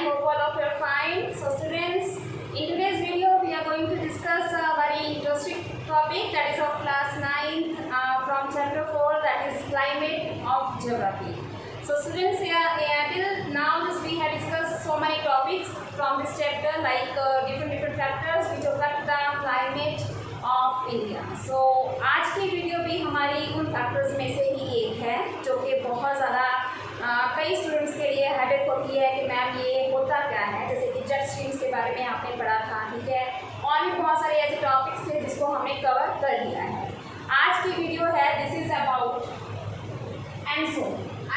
hope all of you are fine. So students, in today's video we are going to discuss a very interesting topic, that is of class 9 from chapter 4, that is climate of geography. So students, till now we have discussed so many topics from this chapter, like different factors which affect the climate of India. So आज की video भी हमारी उन factors में से ही एक है जो कि बहुत ज़्यादा कई स्टूडेंट्स के लिए हेडेक होती है कि मैम ये होता क्या है, जैसे कि जेट स्ट्रीम्स के बारे में आपने पढ़ा था, ठीक है, और भी बहुत सारे ऐसे टॉपिक्स थे जिसको हमने कवर कर लिया है। आज की वीडियो है this is about ENSO.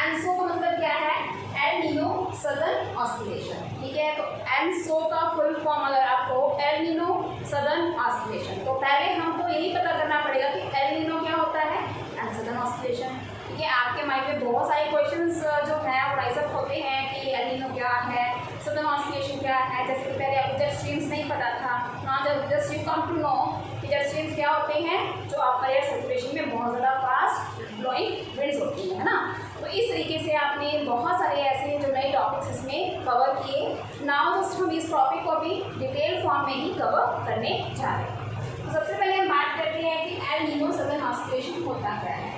ENSO का मतलब क्या है? एल नीनो सदर्न ऑस्किलेशन, ठीक है। तो एनसो का फुल फॉर्म अगर आपको एल नीनो सदर्न ऑस्किलेशन, तो पहले हमको यही पता करना पड़ेगा कि एल नीनो क्या होता है एंड सदर्न ऑस्किलेशन, ठीक है। आपके माइंड में बहुत सारे क्वेश्चंस जो है वो राइज अप होते हैं कि एल नीनो क्या है, सदर्न ऑस्किलेशन क्या है। जैसे कि पहले आपको जेट स्ट्रीम्स नहीं पता था, now just you come to know कि जेट स्ट्रीम्स क्या होते हैं, जो आपका एयर सर्कुलेशन में बहुत ज़्यादा फास्ट ब्लोइंग विंड्स होती है ना। तो इस तरीके से आपने बहुत सारे ऐसे जो नए टॉपिक्स इसमें कवर किए। नाउ जस्ट हम इस टॉपिक को भी डिटेल फॉर्म में ही कवर करने जा रहे हैं। तो सबसे पहले हम बात करते हैं कि एल नीनो सदर्न ऑस्किलेशन होता क्या है।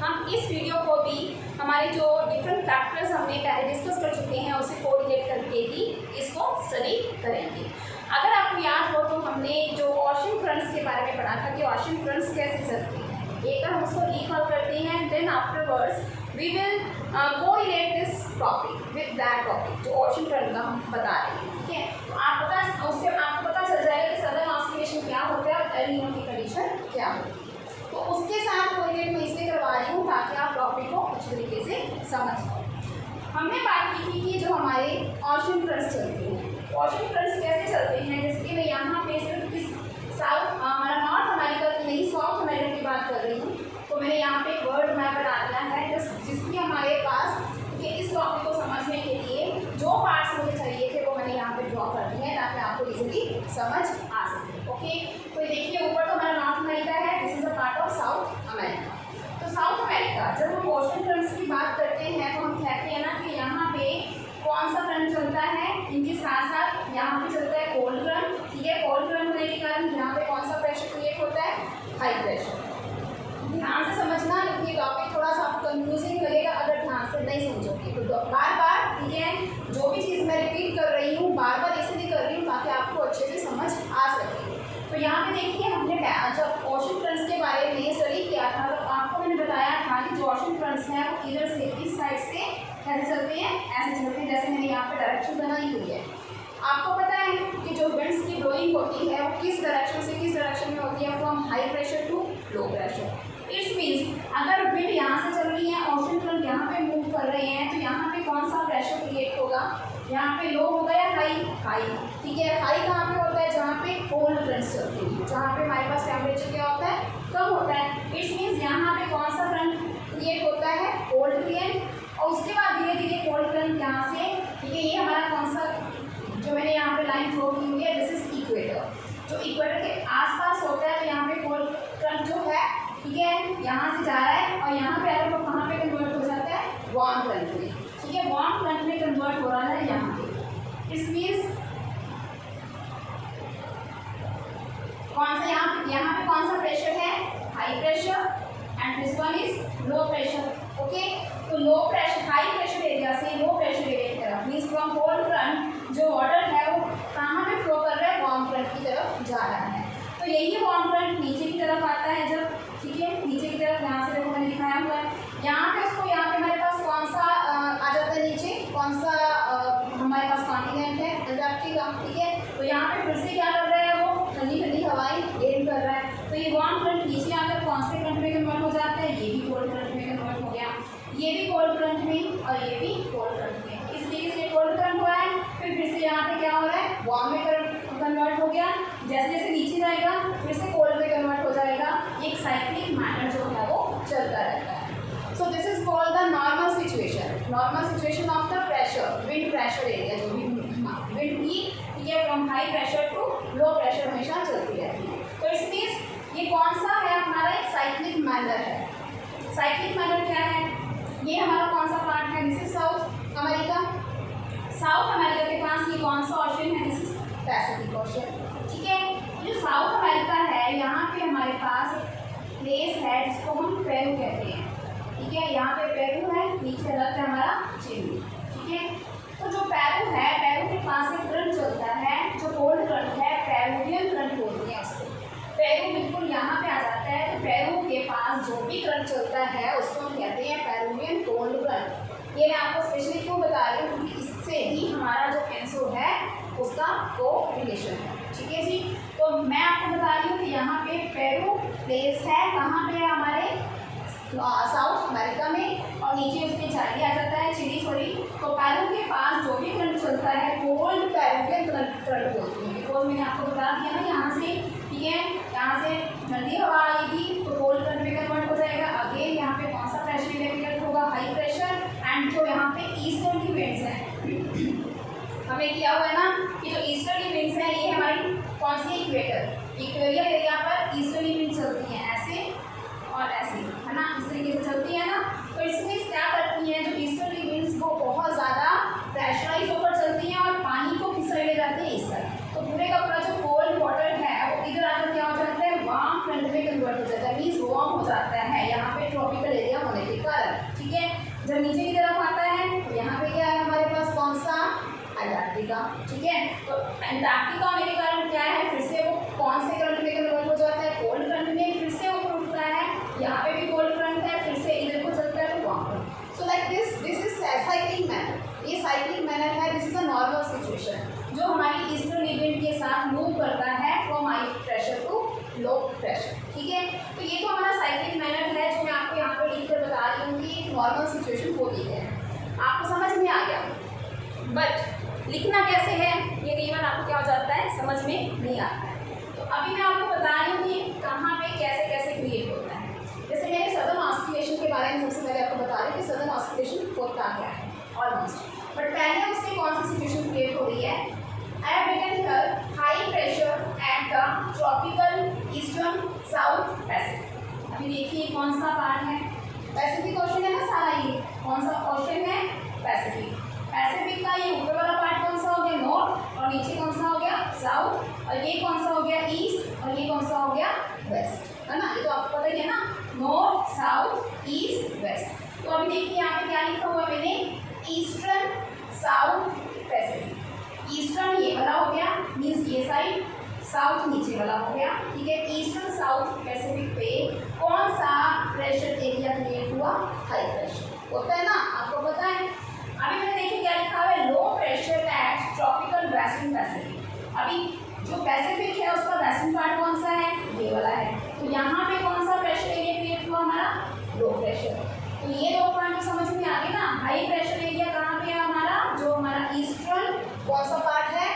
हम इस वीडियो को भी हमारे जो डिफरेंट फैक्टर्स हमने पहले डिस्कस कर चुके हैं उसे कोरिलेट करके ही इसको स्टडी करेंगे। अगर आपको याद हो तो हमने जो ओशन फ्रंट्स के बारे में पढ़ा था कि ओशन फ्रंट्स कैसे चलते हैं, एक बार हम उसको रिकॉल करते हैं, then afterwards we will correlate this topic with that topic जो ओशन फ्रंट का हम बता रहे हैं, ठीक है। तो उससे आपको पता चल जाएगा कि सदर्न ऑस्किलेशन क्या होता है और एल नीनो की कंडीशन क्या होती है। तो उसके साथ कोरिलेट मैं इसलिए करवा रही हूँ ताकि आप टॉपिक को अच्छी तरीके से समझ पाओ। हमने बात की थी कि जो हमारे ओशन फ्रंट्स चलते हैं, ओशन फ्रंट्स कैसे चलते हैं, जैसे कि मैं यहाँ पे सिर्फ इस साउथ हमारा नॉर्थ अमेरिका की नहीं साउथ अमेरिका की बात कर रही हूँ। तो मैंने यहाँ पे एक वर्ड मैप बना दिया है जिसकी हमारे पास कि इस टॉपिक को समझने के लिए जो पार्ट्स मुझे चाहिए थे वो मैंने यहाँ पे ड्रॉ कर दिए हैं ताकि आपको इजीली समझ आ सके। ओके, तो देखिए ऊपर तो हमारा नॉर्थ अमेरिका है, this is a part of south America. तो साउथ अमेरिका जब हम ओशन फ्रंट्स की बात करते हैं तो हम कहते हैं ना कि यहाँ पे कौन सा फ्रंट चलता है, इनके साथ साथ यहाँ पे चलता है कोल्ड फ्रंट, ठीक है। कोल्ड फ्रंट होने के कारण यहाँ पे कौन सा प्रेशर क्रिएट होता है, हाई प्रेशर। ध्यान से समझना, ये टॉपिक थोड़ा सा आपको कंफ्यूजिंग लगेगा अगर ध्यान से नहीं समझोगे तो बार बार, ठीक है, जो भी चीज़ मैं रिपीट कर रही हूँ बार बार इसलिए कर रही हूँ ताकि आपको अच्छे से समझ आ सके। तो यहाँ पे देखिए हमने जब ओशन फ्रंट्स के बारे में स्टडी किया था तो आपको मैंने बताया था कि जो ओशन फ्रंट्स हैं वो इधर से इस साइड से कैसे चलते हैं, ऐसे चलते हैं, जैसे मैंने यहाँ पे डायरेक्शन बनाई हुई है। आपको पता है कि जो विंड्स की ब्लोइंग होती है वो किस डायरेक्शन से किस डायरेक्शन में होती है, from high pressure to low pressure. It's means अगर विंड यहाँ से चल रही है, ओशन फ्रंट यहाँ पे मूव कर रहे हैं, तो यहाँ पे कौन सा प्रेशर क्रिएट होगा, यहाँ पे लो होगा या हाई, हाई, ठीक है। हाई कहाँ पे होता है, जहाँ पे कोल्ड फ्रंट्स चलती है, जहाँ पे हमारे पास टेम्परेचर क्या होता है, कम होता है। इट्स मीन्स यहाँ पे कौन सा फ्रंट क्रिएट होता है, कोल्ड फ्रंट, और उसके बाद धीरे धीरे कोल्ड फ्रंट यहाँ से, ठीक है, ये हमारा कौन सा जो मैंने यहाँ पे लाइन ड्रॉ की हुई है, दिस इज इक्वेटर। जो इक्वेटर के आसपास होता है तो यहाँ पे कोल्ड फ्रंट जो है, ठीक है, यहाँ से जा रहा है और यहाँ पे आकर तो कहाँ पे कन्वर्ट हो जाता है, वार्म फ्रंट में, ठीक है, वार्म फ्रंट में कन्वर्ट हो रहा है यहाँ पे। इट्स मीन्स कौन सा यहाँ पे कौन सा प्रेशर है, high pressure, and this one is low pressure. Okay, तो low pressure high pressure area से लो प्रेशर एरिया की तरफ, मीन्स फ्रॉम कोल्ड फ्रंट जो वाटर है वो कहाँ पे फ्लो कर रहा है, वार्म फ्रंट की तरफ जा रहा है। तो यही वार्म फ्रंट नीचे की तरफ आता है जब, ठीक है, नीचे की तरफ यहाँ से देखो मैंने दिखाया हुआ है, यहाँ पे उसको, यहाँ पे हमारे पास कौन सा आ जाता है नीचे, कौन सा हमारे पास कॉन्टिनेंट है, अंटार्कटिका, ठीक है। तो यहाँ पे फिर से क्या कर रहा है, वो ठंडी ठंडी हवाएं गेन कर रहा है। तो ये वार्म फ्रंट नीचे आकर कौन से फ्रंट में कन्वर्ट हो जाता है, ये भी कोल्ड फ्रंट में कन्वर्ट हो गया, ये भी कोल्ड फ्रंट में और ये भी कोल्ड फ्रंट में। इस तरीके से कोल्ड फ्रंट हुआ है, फिर से यहाँ पे क्या हो रहा है, वार्म में कन्वर्ट हो गया, जैसे जैसे नीचे जाएगा फिर से कोल्ड में कन्वर्ट हो जाएगा। एक साइक्लिक मैटर जो है वो चलता रहता है। So this is called the normal situation of the pressure, wind pressure area, जो भी विंड की, ठीक है, from high pressure to low pressure हमेशा चलती रहती है। तो इट्स मीन्स ये कौन सा है, हमारा एक साइक्लिक मैनर है। साइक्लिक मैनर क्या है, ये हमारा कौन सा पार्ट है, this is south America. South America के पास ये कौन सा ओशन है? This is Pacific ocean. ठीक है, जो साउथ अमेरिका है यहाँ पे हमारे पास प्लेस है जिसको हम पेरू कहते हैं। ठीक है, यहाँ पे पेरू है, नीचे रख है हमारा चिली। ठीक है, तो जो पेरू है, पेरू के पास एक करंट चलता है जो कोल्ड करंट है, पेरुवियन करंट बोलते हैं उसको। पेरू बिल्कुल यहाँ पे आ जाता है, तो पेरू के पास जो भी करंट चलता है उसको हम कहते हैं पेरुवियन कोल्ड करंट। ये मैं आपको स्पेशली क्यों बता रही हूँ क्योंकि इससे ही हमारा जो पेंसो है उसका को रिलेशन है। ठीक है जी, तो मैं आपको बता रही हूँ कि यहाँ पे पेरू प्लेस है, कहाँ पे है? हमारे साउथ अमेरिका में, और नीचे उसके चाइली आ जाता है, चिली सॉरी। तो पेरू के पास जो भी करंट चलता है कोल्ड पेरुवियन करंट बोलते हैं। बिकॉज मैंने आपको बता दिया ना यहाँ से, ठीक है, यहाँ से ठंडी हवा आएगी तो कोल्ड करंट में कन्वर्ट हो जाएगा। अगेन यहाँ पे कौन सा प्रेशर क्रिएट होगा? High pressure. एंड जो यहाँ पे ईस्टर्ली विंड्स हैं, हमें किया हुआ है ना कि जो ईस्टर्ली विंड्स हैं ये हमारी कौन सी इक्वेटोरियल एरिया पर ईस्टर्ली विंड चलती हैं, ऐसे और ऐसे, है ना, इस तरीके से चलती है ना। तो इसमें क्या करती हैं, जो ईस्टर्ली विंड्स वो बहुत ज़्यादा प्रेशराइज होकर चलती हैं और पानी को खिसक ले जाते हैं इस साइड। तो पूरे का पूरा जो कोल्ड वाटर है वो इधर आकर क्या हो जाता है? वार्म फ्रंट में कन्वर्ट हो जाता है, मीन्स वार्म हो जाता है यहाँ पे ट्रॉपिकल एरिया होने के कारण। ठीक है, जब नीचे की तरफ आता है तो यहाँ पे क्या है हमारे पास? कौन सा? अंटार्कटिका। ठीक है, तो अंटार्कटिका होने के कारण क्या है? फिर से वो कौन से करंट में कन्वर्ट हो जाता है? कोल्ड करंट में। फिर से ऊपर उठता है, यहाँ पे भी कोल्ड करंट है, फिर से इधर को चलता है तो वहाँ पर। So like this is cycling manner. ये साइक्लिंग मैनर है, this is a normal situation जो हमारी ईस्टर्ली विंड के साथ मूव करता है from high pressure to low pressure. ठीक है, तो ये तो हमारा साइक्लिंग मैनर है जो मैं आपको यहाँ पर लिख कर बता रही हूँ कि नॉर्मल सिचुएशन होती है। आपको समझ में आ गया, बट लिखना कैसे है ये कई बार आपको क्या हो जाता है? समझ में नहीं आता है। तो अभी मैं आपको बता रही हूँ कि कहाँ पे कैसे कैसे क्रिएट होता है। जैसे मैंने सदर्न ऑस्किलेशन के बारे में सबसे पहले आपको बता रही हूँ कि सदर्न ऑस्किलेशन होता क्या है ऑलमोस्ट, बट पहले उससे कौन सी सिचुएशन क्रिएट हो रही है? I have written here high pressure at the tropical eastern south Pacific. अभी देखिए कौन सा पार्ट है? पैसिफिक ओशन है ना सारा, ये कौन सा ओशन है? पैसिफिक। पैसिफिक का ये ऊपर वाला पार्ट कौन सा हो गया? नॉर्थ, और नीचे कौन सा हो गया? साउथ, और ये कौन सा हो गया? ईस्ट, और ये कौन सा हो गया? वेस्ट, है ना। ये तो आपको पता ही है ना, नॉर्थ साउथ ईस्ट वेस्ट। तो अभी देखिए यहाँ पे क्या लिखा हुआ है मैंने? Eastern south Pacific. ईस्टर्न ये वाला हो गया, मीन्स ये साइड, साउथ नीचे वाला हो गया। ठीक है, ईस्टर्न साउथ पैसिफिक पे कौन सा प्रेशर एरिया क्रिएट हुआ? हाई प्रेशर होता है ना, आपको पता है। अभी मैंने देखिए क्या लिखा हुआ है? Low pressure at tropical western Pacific. अभी जो पैसिफिक है उसका वेस्टर्न पार्ट कौन सा है? ये वाला है। तो यहाँ पे कौन सा प्रेशर एरिया क्रिएट हुआ? हमारा लो प्रेशर। तो ये दो पॉइंट तो समझ में आ गए ना। हाई प्रेशर एरिया कहाँ पे है हमारा? जो हमारा ईस्टर्न कौन सा पार्ट है?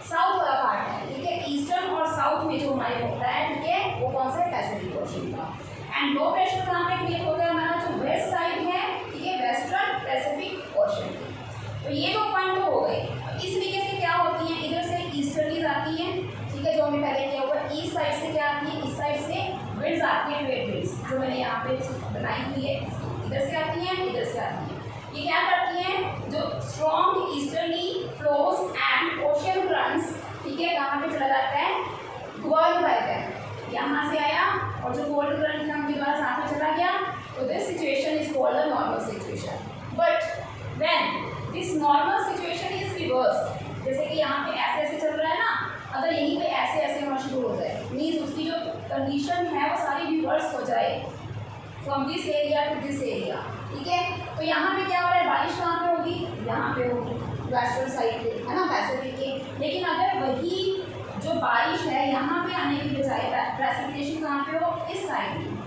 साउथ वाला पार्ट है। ठीक है, ईस्टर्न और साउथ में जो हमारे होता है, ठीक है, वो कौन सा है? पैसिफिक ओशन का। एंड लो प्रेशर कहाँ पे क्रिएट होता है? हमारा जो वेस्ट साइड है, ठीक है, वेस्टर्न पैसिफिक ओशन। तो ये दो पॉइंट तो हो गए। इस तरीके से क्या होती है? इधर से ईस्टर्लीज आती हैं, ठीक है, जो हमने पहले किया हुआ। ईस्ट साइड से क्या आती है? इस साइड से विंड्स आती है, ट्रेड विंड्स जो मैंने यहाँ पे बनाई हुई है, इधर से आती हैं, इधर से आती हैं। ये क्या करती हैं? जो strong easterly flows and ocean currents, ठीक है, कहाँ पे चला जाता है? गोल्ड बाय दैट, यहाँ से आया और जो गोल्ड करंट था उनके द्वारा साथ में चला गया। तो this situation is called a normal situation. But when this normal situation is reverse, जैसे कि यहाँ पे ऐसे ऐसे चल रहा है ना, अगर यहीं पे ऐसे ऐसे होना शुरू हो जाए, मीन्स उसकी जो कंडीशन है वो सारी रिवर्स हो जाए from this area to this area. ठीक है, तो यहाँ पे क्या हो रहा है? बारिश कहाँ पे होगी? यहाँ पे होगी, वेस्टर्न साइड पे, है ना, पैसिफिक के। लेकिन अगर वही जो बारिश है यहाँ पे आने की बजाय प्रेसिपिटेशन कहाँ पे हो? इस साइड में।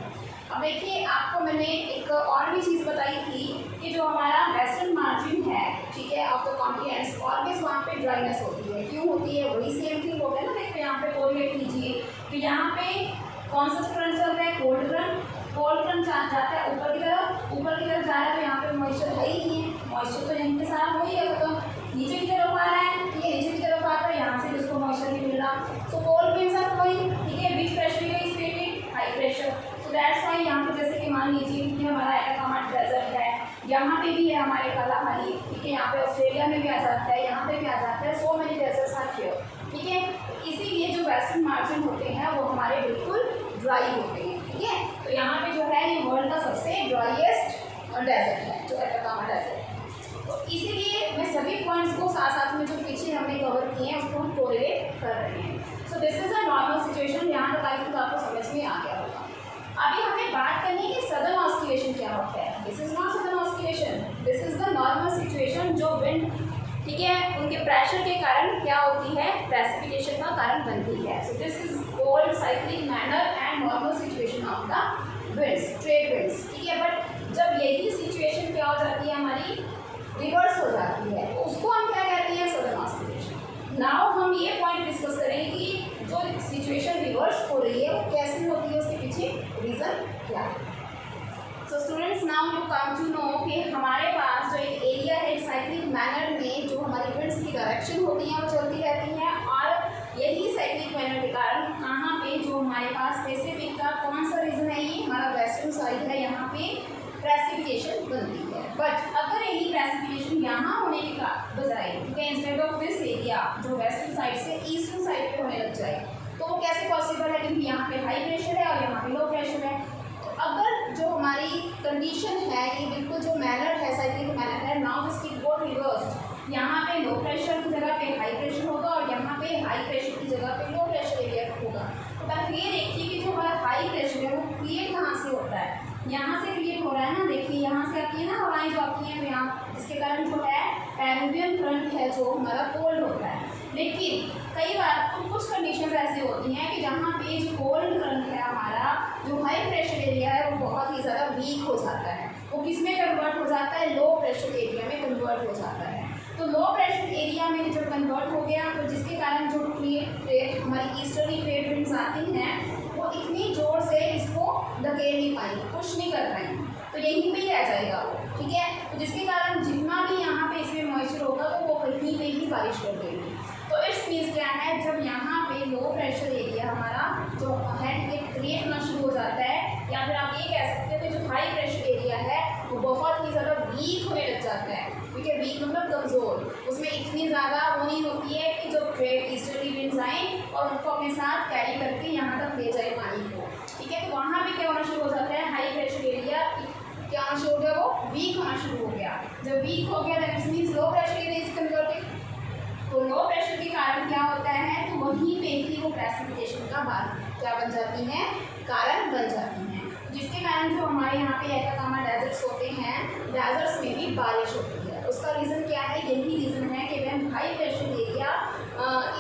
अब देखिए आपको मैंने एक और भी चीज़ बताई थी कि जो हमारा वेस्टर्न मार्जिन है, ठीक है, ऑफ द कॉन्टिनेंट्स, ऑलवेज वहाँ पे ड्राइनेस होती है। क्यों होती है? वही सेम थिंग हो गया ना। देखो यहाँ पे कोरिलेट कीजिए, तो यहाँ पे कौन सा करंट चल रहा है? Cold current. कोल्ड करंट जाता है ऊपर की तरफ, ऊपर की तरफ जा रहा है, तो यहाँ पे मॉइस्चर है ही नहीं है, मॉइस्चर तो यहीं पे सारा हो ही गया। तो नीचे की तरफ आ रहा है, ठीक है, नीचे की तरफ आता है, यहाँ से भी उसको मॉइस्चर नहीं मिल रहा। So cold winds are flowing, ठीक है, विच pressure is created? High pressure. So that's why यहाँ पे जैसे कि मान लीजिए कि हमारा एटाकामा डेजर्ट है, यहाँ पे भी है हमारे कालाहारी, ठीक है, यहाँ पे ऑस्ट्रेलिया में भी आ जाता है, यहाँ पे भी आ जाता है, so many deserts are here, ठीक है। इसीलिए जो वेस्टर्न मार्जिन होते हैं वो हमारे बिल्कुल ड्राई होते हैं, ठीक है। तो यहाँ पे जो है ये वर्ल्ड का सबसे ड्राइएस्ट डेजर्ट है, जो अटाकामा डेजर्ट है। तो इसीलिए मैं सभी पॉइंट्स को साथ साथ में जो पीछे हमने कवर किए हैं उसको हम कोरिलेट कर रहे हैं। सो this is a normal situation, यहाँ तक आई थिंक आपको समझ में आ गया होगा। अभी हमें बात करनी है कि सदर्न ऑस्किलेशन क्या होता है। This is not southern oscillation, this is the normal situation जो विंड, ठीक है, उनके प्रेशर के कारण क्या होती है, प्रेसिपिटेशन का कारण बनती है। So this is called cyclic manner and normal situation of the winds, trade winds, ठीक है। बट जब यही सिचुएशन क्या हो जाती है, हमारी रिवर्स हो जाती है, तो उसको हम क्या कहते हैं, सदर्न ऑस्किलेशन। नाउ हम ये पॉइंट डिस्कस करेंगे कि जो सिचुएशन रिवर्स हो रही है वो कैसे होती है, उसके पीछे रीजन क्या है। So students, now you come to know कि हमारे पास जो एक एरिया है साइक्लिक मैनर में जो हमारी विंड्स की डायरेक्शन होती है वो चलती रहती है, और यही साइक्लिक मैनर के कारण कहाँ पे जो हमारे पास पैसिफिक का कौन सा रीजन है, ये हमारा वेस्टर्न साइड है, यहाँ पे प्रेसिपिटेशन बनती है। बट अगर यही प्रेसिपिटेशन यहाँ होने के बजाय, ठीक है, इंस्टेड ऑफ दिस एरिया जो वेस्टर्न साइड से ईस्टर्न साइड पे होने लग जाए, तो वो कैसे पॉसिबल है, क्योंकि यहाँ पे हाई प्रेशर है और यहाँ पे लो प्रेशर है। तो अगर जो हमारी कंडीशन है, ये बिल्कुल जो मैनर है, साइक्लिक मैनर है, now this will go reversed, यहाँ पे लो प्रेशर की जगह पे हाई प्रेशर होगा और यहाँ पे हाई प्रेशर की जगह पे लो प्रेशर एरिया होगा। तो बस ये देखिए कि जो हमारा हाई प्रेशर है वो क्रिएट कहाँ से होता है, यहाँ से क्रिएट हो रहा है ना, देखिए यहाँ से आती है ना हवाएं जो आती हैं यहाँ, जिसके कारण जो है पेरुवियन फ्रंट है जो हमारा कोल्ड होता है। लेकिन कई बार कुछ कंडीशन ऐसी होती हैं कि जहाँ पे जो कोल्ड फ्रंट है हमारा, जो हाई प्रेशर एरिया है वो बहुत ही ज़्यादा वीक हो जाता है, वो किस में कन्वर्ट हो जाता है, लो प्रेशर एरिया में कन्वर्ट हो जाता है। तो लो प्रेशर एरिया में जब कन्वर्ट हो गया तो जिसके कारण जो ट्रेड हमारी ईस्टर्ली ट्रेड विंड्स आती हैं वो इतनी जोर से इसको धकेल नहीं पाएंगे, पुश नहीं कर पाएंगे, तो यहीं पे ही रह जाएगा वो, ठीक है। तो जिसके कारण जितना भी यहाँ पे इसमें मॉइस्चर होगा तो वो कहीं पे ही बारिश कर देगी। तो इट्स मीन्स क्या है, जब यहाँ पे लो प्रेशर एरिया हमारा जो है क्रिएट होना शुरू हो जाता है, या फिर आप ये कह सकते हो कि जो हाई प्रेशर एरिया है वो बहुत ही ज़्यादा वीक होने लग जाता है, ठीक है, वीक मतलब कमज़ोर, उसमें इतनी ज़्यादा वो नहीं होती है कि जो ट्रेड ईस्टर्ली विंड्स आएँ और उनको अपने साथ कैरी करके यहाँ तक ले जाए पानी को, ठीक है। तो वहाँ पे क्या होना शुरू हो जाता है, हाई प्रेशर एरिया क्या होना शुरू हो गया, वो वीक होना शुरू हो गया। जब वीक हो गया that means low pressure area is converted. तो लो प्रेशर के कारण क्या होता है, तो वहीं पे ही वो प्रेसिपिटेशन का बात क्या बन जाती है, कारण बन जाती हैं, जिसके कारण जो हमारे यहाँ पे अटाकामा डेजर्ट्स होते हैं, डेजर्ट्स में भी बारिश होती है। उसका रीज़न क्या है, यही रीज़न है कि when high pressure area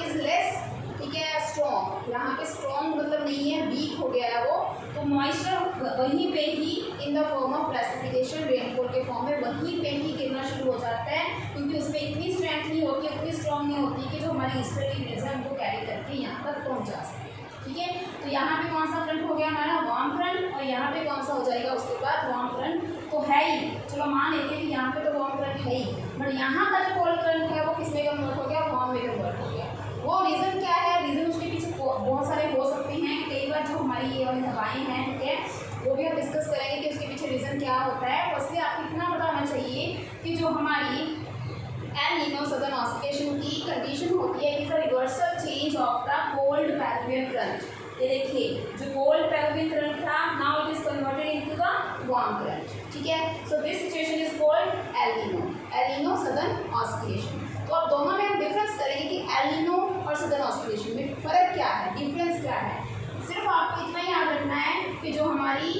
is less, ठीक है, स्ट्रॉन्ग, यहाँ पे स्ट्रॉन्ग मतलब नहीं है, वीक हो गया है वो, तो मॉइस्चर वहीं पे ही in the form of precipitation, rainfall के फॉर्म में वहीं पे ही गिरना शुरू हो जाता है, क्योंकि उसमें इतनी स्ट्रेंथ नहीं होती, उतनी स्ट्रॉन्ग नहीं होती कि जो हमारी ईस्टर्ली विंड्स है उनको कैरी करके यहाँ तक पहुँच जा सके, ठीक है। तो यहाँ पे कौन सा फ्रंट हो गया हमारा, वार्म फ्रंट, और यहाँ पे कौन सा हो जाएगा उसके बाद, वार्म फ्रंट तो है ही, चलो मान लेते हैं कि यहाँ पे तो वार्म फ्रंट है ही, बट यहाँ का जो कोल्ड फ्रंट है वो किस में कन्वर्ट हो गया, वार्म में कन्वर्ट हो गया। वो रीज़न क्या है, रीज़न उसके पीछे बहुत सारे हो सकते हैं। कई बार जो हमारी ये वाली हवाएँ हैं, ठीक है, वो भी हम डिस्कस करेंगे कि उसके पीछे रीज़न क्या होता है। उससे आपको इतना पता होना चाहिए कि जो हमारी एल नीनो सदर्न ऑस्किलेशन की कंडीशन होती है, is a reversal change of the cold Peruvian front. ये देखिए, जो कोल्ड पेरुवियन फ्रंट था, now it is converted into the warm front, ठीक है। So this situation is called El Nino southern oscillation. तो अब दोनों में हम डिफरेंस करेंगे कि एल नीनो और सदर्न ऑस्किलेशन में फ़र्क क्या है, डिफरेंस क्या है। सिर्फ आपको इतना याद रखना है कि जो हमारी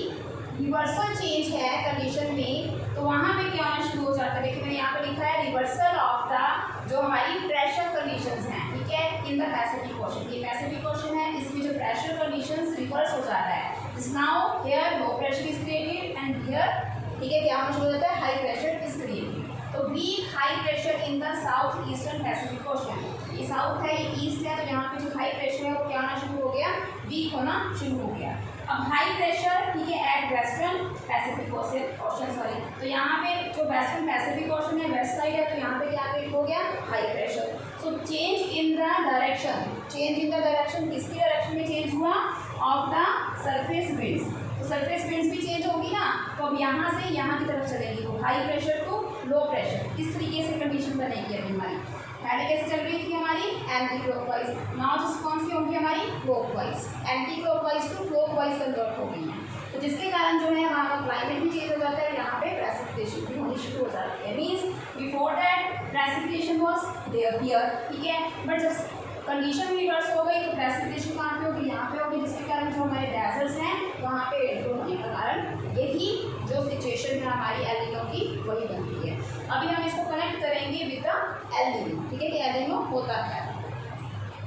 रिवर्सल चेंज है कंडीशन में, तो वहाँ पे क्या होना शुरू हो जाता है, देखिए मैंने यहाँ पे लिखा है रिवर्सल ऑफ द जो हमारी प्रेशर कंडीशंस हैं, ठीक है, इन द पैसिफिक ओशन। ये पैसिफिक ओशन है, इसमें जो प्रेशर कंडीशंस रिवर्स हो जाता है, is now here low pressure is created and here, ठीक है, क्या होना शुरू हो जाता है, हाई प्रेशर इज क्रिएटेड। तो weak high pressure in the south eastern Pacific Ocean, ये साउथ है, ये ईस्ट है, तो यहाँ पे जो हाई प्रेशर है वो क्या होना शुरू हो गया, वीक होना शुरू हो गया। अब हाई प्रेशर, ठीक है, at western Pacific Ocean, sorry, तो यहाँ पे जो वेस्टर्न पैसिफिक ओशन है, वेस्ट साइड है, तो यहाँ पे क्या हो गया, high pressure. So change in the direction, change in the direction, किसकी डायरेक्शन में चेंज हुआ, ऑफ द सरफेस विंड्स। तो सरफेस विंड्स भी चेंज होगी ना, तो अब यहाँ से यहाँ की तरफ चलेगी, तो high pressure to low pressure, इस तरीके से कंडीशन बनेगी अभी हमारी। पहले कैसे चल रही थी हमारी एंटी क्लॉकवाइज, नाउ जिस कौन सी होगी हमारी clockwise, anti clockwise to clockwise convert हो गई है। तो जिसके कारण जो है वहाँ का क्लाइमेट भी चेंज हो जाता है, यहाँ पे प्रेसिपिटेशन भी होनी शुरू हो जाती है। Means before that precipitation was there here, ठीक है, बट जब कंडीशन रिवर्स हो गई तो प्रेसिपिटेशन कहाँ पे होगी, यहाँ पे होगी, जिसके कारण जो हमारे डेजर्ट्स हैं वहाँ पे एंट्रो होने का कारण यही जो सिचुएशन है हमारी एल नीनो की वही बनती है। अभी हम इसको कनेक्ट करेंगे विद द एल नीनो, ठीक है, कि एल नीनो होता है।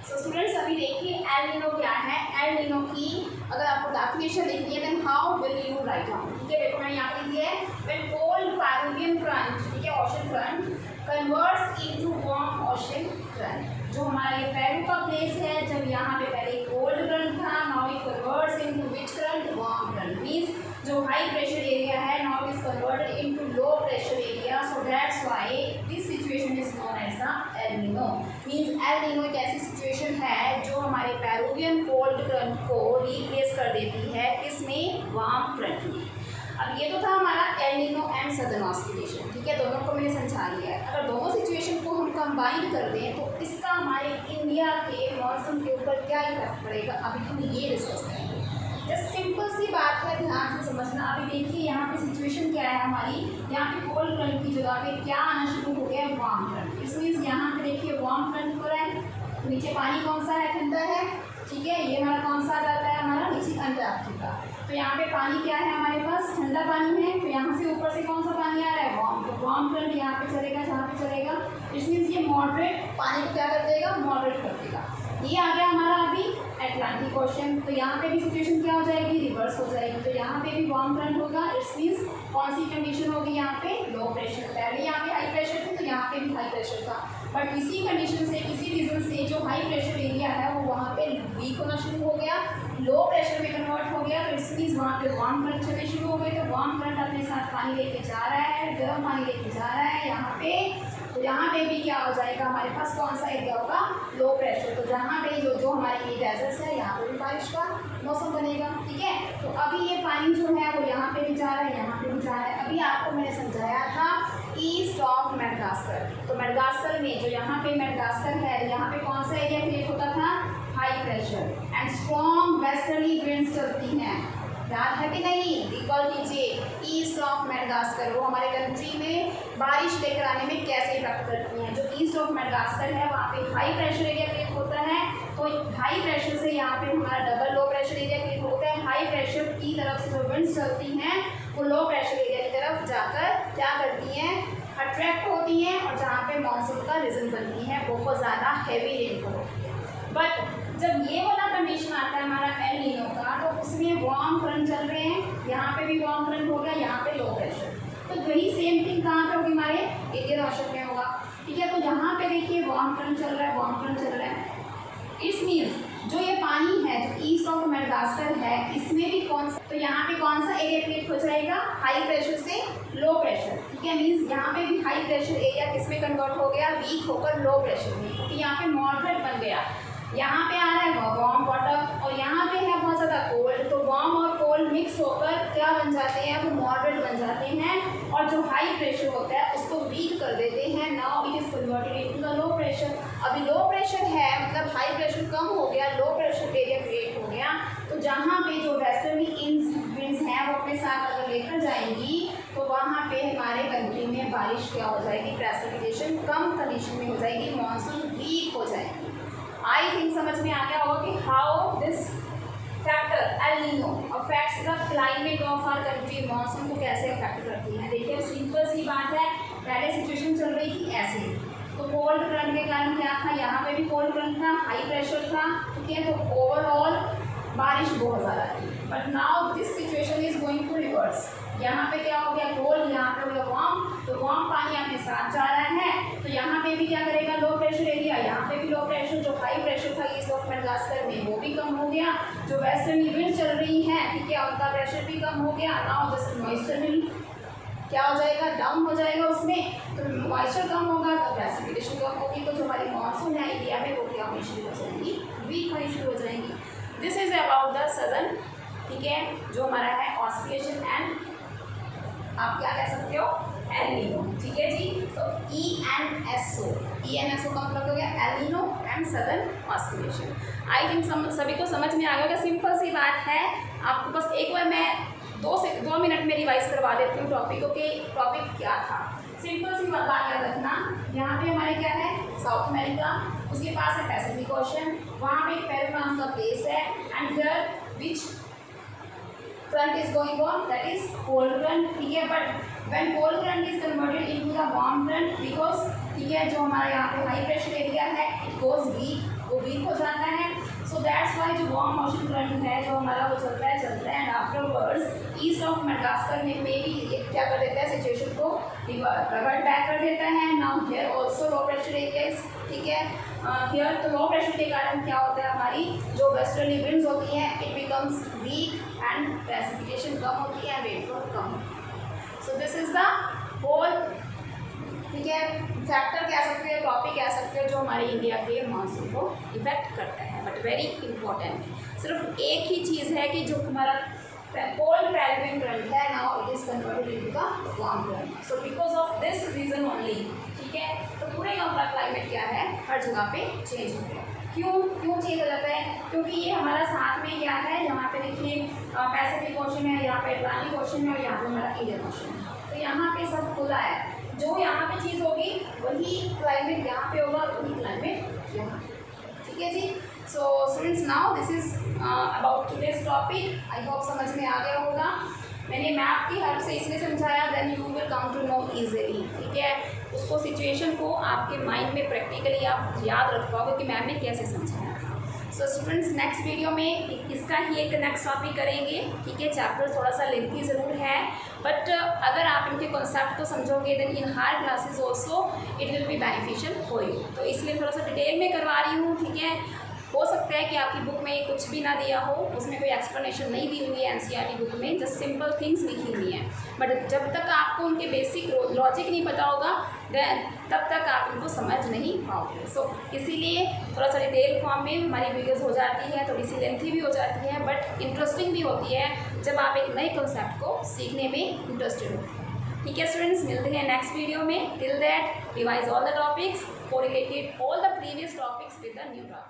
सो स्टूडेंट्स अभी देखिए एल नीनो क्या है। एल नीनो की अगर आपको डेफिनेशन लिखनी है then how will you write down, ठीक है, देखो मैंने यहाँ पे लिखी है व्हेन कोल्ड पेरुवियन फ्रंट, ठीक है, ocean front converts into warm ocean front. जो हमारा ये पेरू का प्लेस है, जब यहाँ पे पहले कोल्ड फ्रंट था, now it converts into which front, warm front. Means जो हाई प्रेशर एरिया है now is converted into low pressure area, so that's why this situation is known as the El Nino. Means El Nino एक ऐसी सिचुएशन है जो हमारे Peruvian cold front को replace कर देती है, किसमें, वार्म फ्रंट में। अब ये तो था हमारा El Nino and southern oscillation, ठीक है, दोनों को मैंने समझा लिया है। अगर दोनों सिचुएशन को हम कंबाइन कर दें तो इसका हमारे इंडिया के मौसम के ऊपर क्या इफेक्ट पड़ेगा, अभी हम ये डिस्कस करेंगे। जस्ट सिंपल सी बात है, ध्यान से समझना। अभी देखिए यहाँ पे सिचुएशन क्या है हमारी, यहाँ पे कोल्ड फ्रंट की जगह पे क्या आना शुरू हो गया है, वार्म फ्रंट। इस मीन्स यहाँ पे देखिए वार्म फ्रंट हो रहा है, नीचे पानी कौन सा है, ठंडा है, ठीक है, ये हमारा कौन सा आ जाता है हमारा नीचे अंटार्कटिका। तो यहाँ पे पानी क्या है हमारे पास, ठंडा पानी है, तो यहाँ से ऊपर से कौन सा पानी आ रहा है, वार्म। तो वार्म फ्रंट यहाँ पे चलेगा, जहाँ पे चलेगा, इट मीन्स ये मॉडरेट पानी को क्या कर देगा, मॉडरेट कर देगा। ये आ गया हमारा अभी अटलांटिक ओशन। तो यहाँ पे भी सिचुएशन क्या हो जाएगी, रिवर्स हो जाएगी। तो यहाँ पे भी वार्म फ्रंट होगा, इट्स मीन्स कौन सी कंडीशन होगी यहाँ पे, लो प्रेशर। पहले यहाँ पे हाई प्रेशर थी तो यहाँ पे भी हाई प्रेशर था, बट इसी कंडीशन से, इसी रीजन से जो हाई प्रेशर एरिया है वो वहाँ पे वीक होना शुरू हो गया, लो प्रेशर में कन्वर्ट हो गया। तो इट्स मीन्स वहाँ पे वार्म फ्रंट चलने शुरू हो गए। तो वार्म फ्रंट अपने साथ पानी लेके जा रहा है, गर्म पानी लेके जा रहा है यहाँ पे। तो यहाँ पे भी क्या हो जाएगा हमारे पास, कौन सा एरिया होगा, लो प्रेशर। तो जहाँ पे जो हमारे ये डेजर्ट्स है यहाँ पे भी बारिश का मौसम बनेगा, ठीक है। तो अभी ये पानी जो है वो यहाँ पे भी जा रहा है, यहाँ पे भी जा रहा है। अभी आपको मैंने समझाया था ईस्ट ऑफ मेडागास्कर। तो मेडागास्कर में जो यहाँ पे मेडागास्कर है, यहाँ पे कौन सा एरिया क्रिएट होता था, high pressure and strong westerly winds चलती हैं। याद है कि नहीं, रिकॉल कीजिए ईस्ट ऑफ मेडागास्कर वो हमारे कंट्री में बारिश लेकर आने में कैसे इफेक्ट करती हैं। जो ईस्ट ऑफ मेडागास्कर है वहाँ पे हाई प्रेशर एरिया क्रिएट होता है, तो हाई प्रेशर से यहाँ पे हमारा डबल लो प्रेशर एरिया क्रिएट होता है। हाई प्रेशर की तरफ से जो विंड्स चलती हैं वो लो प्रेशर एरिया की तरफ जाकर क्या करती हैं, अट्रैक्ट होती हैं, और जहाँ पे मानसून का रीजन बनती है, बहुत ज़्यादा हैवी रेनफॉल होती है। बट जब ये वाला कंडीशन आता है हमारा एल नीनो का, तो उसमें वार्म फ्रंट चल रहे हैं, यहाँ पे भी वार्म फ्रंट हो गया, यहाँ पे लो प्रेशर। तो वही सेम थिंग कहाँ पे होगी, हमारे इंडियन ओशन में होगा, ठीक है। तो यहाँ पे देखिए वार्म फ्रंट चल रहा है, वार्म फ्रंट चल रहा है। इट्स मीन्स जो ये पानी है जो ईस्ट ऑफ मेडागास्कर है, इसमें भी कौन सा, तो यहाँ पे कौन सा एरिया क्रिएट हो जाएगा, हाई प्रेशर से लो प्रेशर, ठीक है। मीन्स यहाँ पे भी हाई प्रेशर एरिया किसमें कन्वर्ट हो गया, वीक होकर लो प्रेशर में, क्योंकि यहाँ पे मॉडरेट बन गया। यहाँ पे आ रहा है वार्म वाटर और यहाँ पे है बहुत ज़्यादा कोल्ड, तो वार्म और कोल्ड मिक्स होकर क्या बन जाते हैं, वो मॉडरेट बन जाते हैं, और जो हाई प्रेशर होता है उसको वीक कर देते हैं। Now it is converted into the low pressure. अभी लो प्रेशर है, मतलब हाई प्रेशर कम हो गया, लो प्रेशर एरिया क्रिएट हो गया। तो जहाँ पे जो वेस्टर्ली विंड्स हैं वो अपने साथ अगर लेकर जाएंगी तो वहाँ पे हमारे कंट्री में बारिश क्या हो जाएगी, प्रेसिपिटेशन कम कंडीशन में हो जाएगी, मानसून वीक हो जाएगी। आई थिंक समझ में आ गया होगा कि how this factor El Nino affects the climate of our country, monsoon को कैसे अफेक्ट करती है। देखिए सिंपल सी बात है, पहले सिचुएशन चल रही थी ऐसे, तो कोल्ड फ्रंट के कारण क्या था, यहाँ पे भी कोल्ड फ्रंट था, हाई प्रेशर था, ठीक है। तो ओवरऑल बारिश बहुत ज़्यादा थी, but now this situation is going to reverse. यहाँ पे क्या हो गया, कोल्ड, यहाँ पे हो गया वार्म, तो वार्म पानी अपने साथ जा रहा है, तो यहाँ पे भी क्या करेगा, लो प्रेशर एरिया, यहाँ पे भी लो प्रेशर, जो हाई प्रेशर था ईस्ट ऑफ मेडागास्कर में वो भी कम हो गया, जो वेस्टर्न विंड चल रही हैं, ठीक है, उनका प्रेशर भी कम हो गया। नाउ जस्ट मॉइस्चर भी क्या हो जाएगा, डाउन हो जाएगा उसमें, तो मॉइस्चर कम होगा तो प्रेसिपिटेशन कम होगी, तो जो हमारी मानसून है इंडिया में वो क्या होनी शुरू हो जाएंगी, वीक होनी शुरू हो जाएंगी। This is about the southern, ठीक है, जो हमारा है ऑस्किलेशन एंड आप क्या कह सकते हो एल नीनो, ठीक है जी। तो ENSO, ENSO का मतलब हो गया El Nino and southern oscillation. I think सभी को समझ में आ गया होगा, सिंपल सी बात है। आपको बस एक बार मैं 2 मिनट में रिवाइज करवा देती हूँ टॉपिक को कि टॉपिक क्या था। सिंपल सी बात याद रखना, यहाँ पे हमारे क्या है साउथ अमेरिका, उसके पास है पैसिफिक ओशन, वहाँ पे पेरू नाम का प्लेस है and here which current is going on, that is cold current, ठीक है। But when cold current is converted into the warm current, because ठीक है जो हमारा यहाँ पे हाई प्रेशर एरिया है it goes weak, वो वीक हो जाता है। so that's why जो warm ocean current है जो हमारा वो चलता है and afterwards east of Madagascar में भी ये क्या कर देता है सिचुएशन को रिवर्ट बैक कर देता है। Now here also low pressure areas, ठीक है। हियर तो लो प्रेशर के कारण क्या होता है हमारी जो वेस्टर्ली विंड्स होती हैं it becomes weak and precipitation कम होती है, रेनफॉल कम होती है। So this is the whole, ठीक है, फैक्टर कह सकते हो, टॉपिक कह सकते हो जो हमारे इंडिया के मानसून को इफेक्ट करता है। बट वेरी इंपॉर्टेंट, सिर्फ एक ही चीज़ है कि जो हमारा कोल्ड पेरिफेरल करंट है now it is converted into the warm current. So because of this reason only, ठीक है, तो पूरे का हमारा क्लाइमेट क्या है हर जगह पे चेंज हो गया। क्यों चेंज हो जाता है? क्योंकि ये हमारा साथ में क्या है, यहाँ पे देखिए पैसिफिक ओशन है, यहाँ पे अटलांटिक ओशन है और यहाँ पे हमारा इंडियन ओशन है। तो यहाँ पे सब खुला है, जो यहाँ पे चीज़ होगी वही क्लाइमेट यहाँ पे होगा, वही क्लाइमेट यहाँ, ठीक है जी। So students now this is about today's topic, I hope समझ में आ गया होगा। मैंने मैप की हेल्प से इसलिए समझाया then you will come to know easily, ठीक है। उसको सिचुएशन को आपके माइंड में प्रैक्टिकली आप याद रख पाओगे कि मैम ने कैसे समझाया था। सो स्टूडेंट्स नेक्स्ट वीडियो में इसका ही एक नेक्स्ट टॉपिक करेंगे, ठीक है। चैप्टर थोड़ा सा लेंथी ज़रूर है बट अगर आप इनके कॉन्सेप्ट को समझोगे then in higher classes also it will be beneficial for you. तो इसलिए थोड़ा सा डिटेल में करवा रही हूँ, ठीक है। हो सकता है कि आपकी बुक में कुछ भी ना दिया हो, उसमें कोई एक्सप्लेनेशन नहीं दी हुई है एनसीईआरटी बुक में, जस्ट सिंपल थिंग्स लिखी हुई हैं। बट जब तक आपको उनके बेसिक लॉजिक नहीं पता होगा देन तब तक आप उनको समझ नहीं पाओगे। सो इसीलिए थोड़ा सा डिटेल फॉर्म में हमारी वीडियोज़ हो जाती है, थोड़ी सी लेंथी भी हो जाती है बट इंटरेस्टिंग भी होती है जब आप एक नए कॉन्सेप्ट को सीखने में इंटरेस्टेड हो, ठीक है। स्टूडेंट्स मिलते हैं नेक्स्ट वीडियो में, till that revise all the topics, correlated all the previous topics with the new topic.